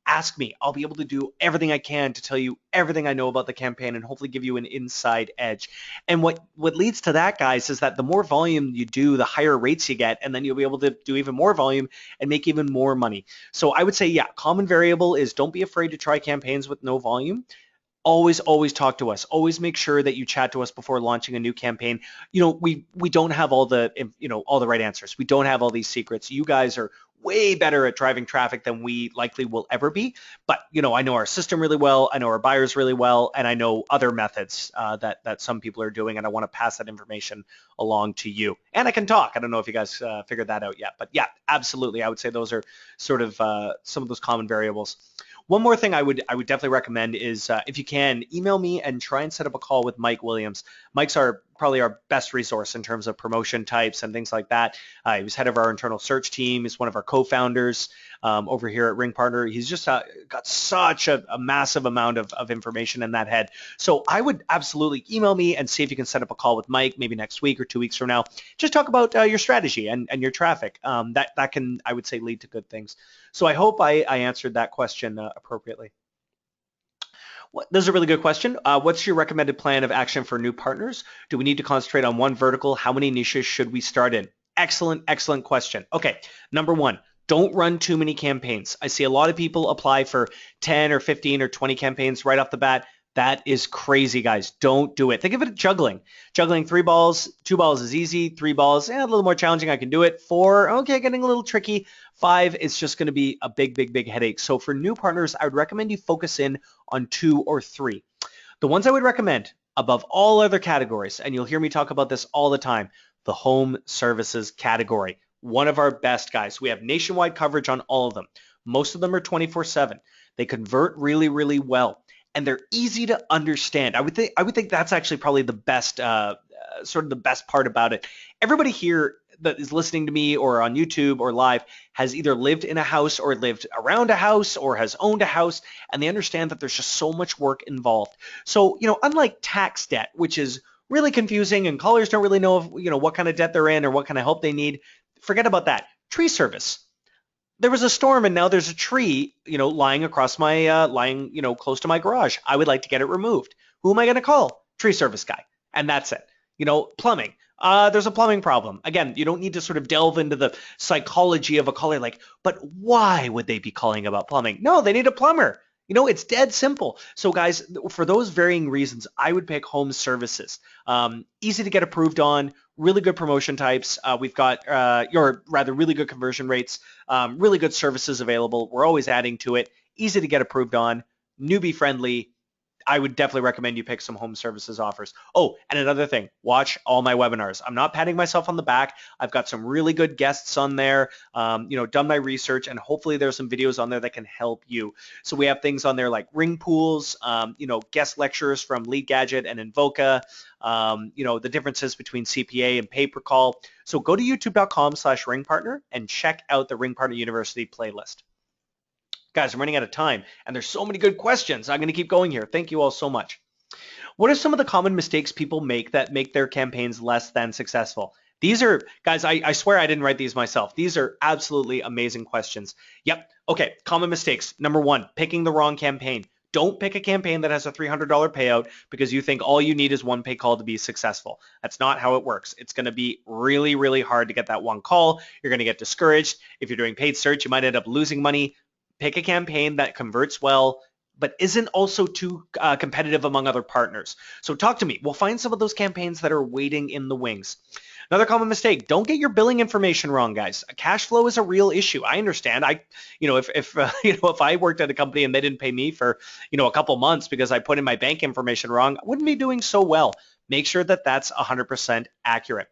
Speaker 1: ask me. I'll be able to do everything I can to tell you everything I know about the campaign and hopefully give you an inside edge. And what leads to that, guys, is that the more volume you do, the higher rates you get, and then you'll be able to do even more volume and make even more money. So I would say, yeah, common variable is don't be afraid to try campaigns with no volume. Always talk to us. Always make sure that you chat to us before launching a new campaign. We don't have all the right answers. We don't have all these secrets. You guys are way better at driving traffic than we likely will ever be. But I know our system really well. I know our buyers really well, and I know other methods that some people are doing, and I want to pass that information along to you. And I can talk. I don't know if you guys figured that out yet, but yeah, absolutely. I would say those are sort of some of those common variables. One more thing I would definitely recommend is if you can, email me and try and set up a call with Mike Williams. Mike's probably our best resource in terms of promotion types and things like that. He was head of our internal search team. He's one of our co-founders over here at RingPartner. He's just got such a massive amount of information in that head. So I would absolutely email me and see if you can set up a call with Mike maybe next week or 2 weeks from now. Just talk about your strategy and your traffic. That can, I would say, lead to good things. So I hope I answered that question appropriately. This is a really good question. What's your recommended plan of action for new partners? Do we need to concentrate on one vertical? How many niches should we start in? Excellent question. Okay, number one, don't run too many campaigns. I see a lot of people apply for 10 or 15 or 20 campaigns right off the bat. That is crazy, guys. Don't do it. Think of it as juggling. Juggling 3 balls, 2 balls is easy. 3 balls, a little more challenging. I can do it. 4, okay, getting a little tricky. 5, it's just going to be a big, big, big headache. So for new partners, I would recommend you focus in on 2 or 3. The ones I would recommend above all other categories, and you'll hear me talk about this all the time, the home services category. One of our best, guys. We have nationwide coverage on all of them. Most of them are 24/7. They convert really, really well, and they're easy to understand. I would think that's actually probably the best, sort of the best part about it. Everybody here that is listening to me or on YouTube or live has either lived in a house or lived around a house or has owned a house, and they understand that there's just so much work involved. So, unlike tax debt, which is really confusing and callers don't really know what kind of debt they're in or what kind of help they need, forget about that. Tree service. There was a storm and now there's a tree, lying across my, close to my garage. I would like to get it removed. Who am I going to call? Tree service guy. And that's it. Plumbing. There's a plumbing problem. Again, you don't need to sort of delve into the psychology of a caller like, but why would they be calling about plumbing? No, they need a plumber. It's dead simple. So guys, for those varying reasons, I would pick home services. Easy to get approved on, really good promotion types. We've got, really good conversion rates, really good services available. We're always adding to it. Easy to get approved on, newbie friendly. I would definitely recommend you pick some home services offers. Oh, and another thing, watch all my webinars. I'm not patting myself on the back. I've got some really good guests on there, done my research, and hopefully there's some videos on there that can help you. So we have things on there like ring pools, guest lectures from Lead Gadget and Invoca, the differences between CPA and pay-per-call. So go to youtube.com/RingPartner and check out the RingPartner University playlist. Guys, I'm running out of time, and there's so many good questions. I'm going to keep going here. Thank you all so much. What are some of the common mistakes people make that make their campaigns less than successful? These are, guys, I swear I didn't write these myself. These are absolutely amazing questions. Yep. Okay. Common mistakes. Number 1, picking the wrong campaign. Don't pick a campaign that has a $300 payout because you think all you need is one pay call to be successful. That's not how it works. It's going to be really, really hard to get that one call. You're going to get discouraged. If you're doing paid search, you might end up losing money. Pick a campaign that converts well, but isn't also too competitive among other partners. So talk to me. We'll find some of those campaigns that are waiting in the wings. Another common mistake, don't get your billing information wrong, guys. Cash flow is a real issue. I understand. If I worked at a company and they didn't pay me for, a couple months because I put in my bank information wrong, I wouldn't be doing so well. Make sure that that's 100% accurate.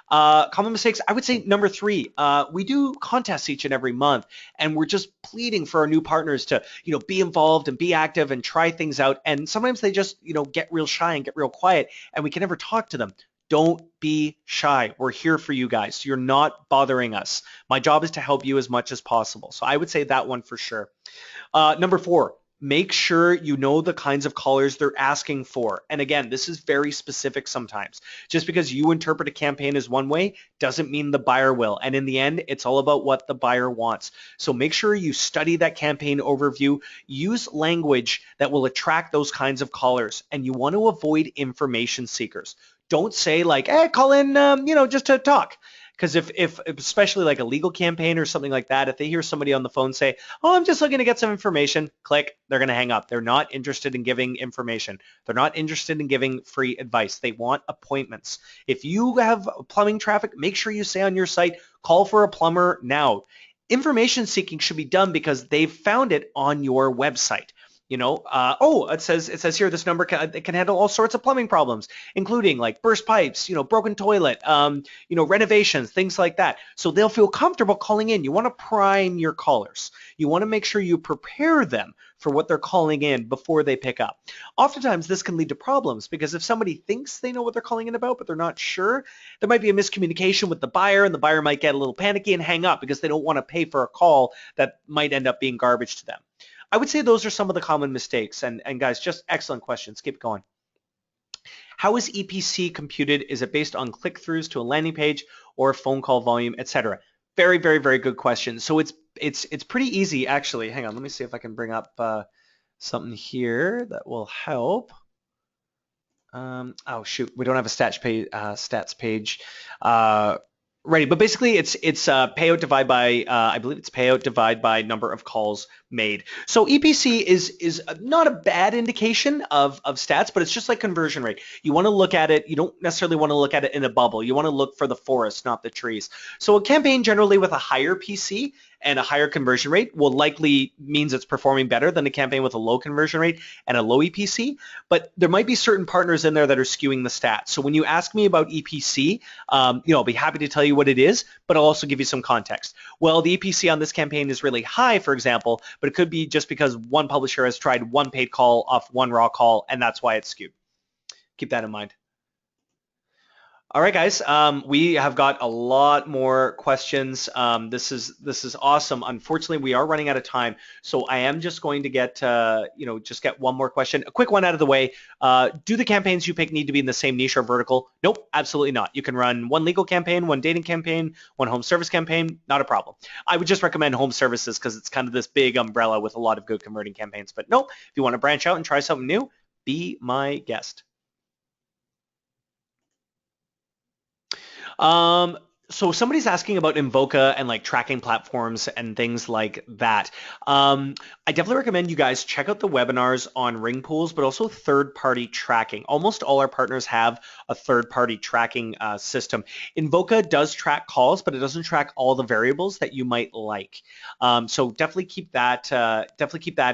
Speaker 1: Common mistakes, I would say number 3, we do contests each and every month, and we're just pleading for our new partners to, be involved and be active and try things out. And sometimes they just, get real shy and get real quiet, and we can never talk to them. Don't be shy. We're here for you guys. You're not bothering us. My job is to help you as much as possible. So I would say that one for sure. Number 4. Make sure you know the kinds of callers they're asking for. And again, this is very specific sometimes. Just because you interpret a campaign as one way doesn't mean the buyer will. And in the end, it's all about what the buyer wants. So make sure you study that campaign overview. Use language that will attract those kinds of callers. And you want to avoid information seekers. Don't say like, hey, call in, just to talk. Because if especially like a legal campaign or something like that, if they hear somebody on the phone say, oh, I'm just looking to get some information, click, they're going to hang up. They're not interested in giving information. They're not interested in giving free advice. They want appointments. If you have plumbing traffic, make sure you say on your site, call for a plumber now. Information seeking should be done because they've found it on your website. It says here this number can handle all sorts of plumbing problems, including like burst pipes, broken toilet, renovations, things like that. So they'll feel comfortable calling in. You want to prime your callers. You want to make sure you prepare them for what they're calling in before they pick up. Oftentimes this can lead to problems because if somebody thinks they know what they're calling in about, but they're not sure, there might be a miscommunication with the buyer, and the buyer might get a little panicky and hang up because they don't want to pay for a call that might end up being garbage to them. I would say those are some of the common mistakes. And guys, just excellent questions. Keep going. How is EPC computed? Is it based on click-throughs to a landing page or phone call volume, etc.? Very, very, very good question. So it's pretty easy, actually. Hang on, let me see if I can bring up something here that will help. Oh shoot, we don't have a stats page ready, but basically it's payout divide by I believe it's payout divide by number of calls made. So EPC is not a bad indication of stats, but it's just like conversion rate. You want to look at it. You don't necessarily want to look at it in a bubble. You want to look for the forest, not the trees. So a campaign generally with a higher PC and a higher conversion rate will likely means it's performing better than a campaign with a low conversion rate and a low EPC. But there might be certain partners in there that are skewing the stats. So when you ask me about EPC, I'll be happy to tell you what it is, but I'll also give you some context. Well, the EPC on this campaign is really high, for example, but it could be just because one publisher has tried one paid call off one raw call, and that's why it's skewed. Keep that in mind. All right, guys. We have got a lot more questions. This is awesome. Unfortunately, we are running out of time, so I am just going to get just get one more question, a quick one out of the way. Do the campaigns you pick need to be in the same niche or vertical? Nope, absolutely not. You can run one legal campaign, one dating campaign, one home service campaign. Not a problem. I would just recommend home services because it's kind of this big umbrella with a lot of good converting campaigns. But nope, if you want to branch out and try something new, be my guest. So somebody's asking about Invoca and like tracking platforms and things like that. I definitely recommend you guys check out the webinars on ring pools, but also third-party tracking. Almost all our partners have a third-party tracking system. Invoca does track calls, but it doesn't track all the variables that you might like. So definitely keep that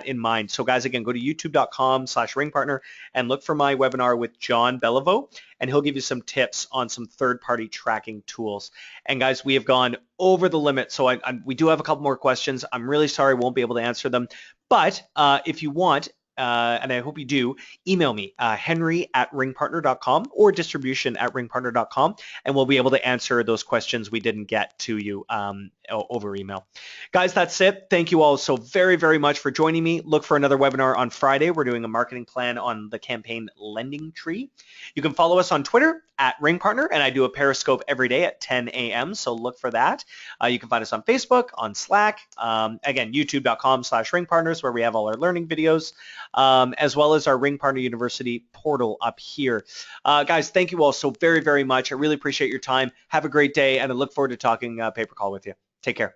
Speaker 1: in mind. So guys, again, go to youtube.com/RingPartner and look for my webinar with John Beliveau, and he'll give you some tips on some third-party tracking tools. And guys, we have gone over the limit, so we do have a couple more questions. I'm really sorry, won't be able to answer them. But if you want, and I hope you do, email me, henry@ringpartner.com or distribution@ringpartner.com, and we'll be able to answer those questions we didn't get to you over email. Guys, that's it. Thank you all so very, very much for joining me. Look for another webinar on Friday. We're doing a marketing plan on the campaign lending tree. You can follow us on Twitter @RingPartner, and I do a Periscope every day at 10 a.m., so look for that. You can find us on Facebook, on Slack, again, youtube.com/RingPartners, where we have all our learning videos, as well as our RingPartner University portal up here. Guys, thank you all so very, very much. I really appreciate your time. Have a great day, and I look forward to talking pay-per-call with you. Take care.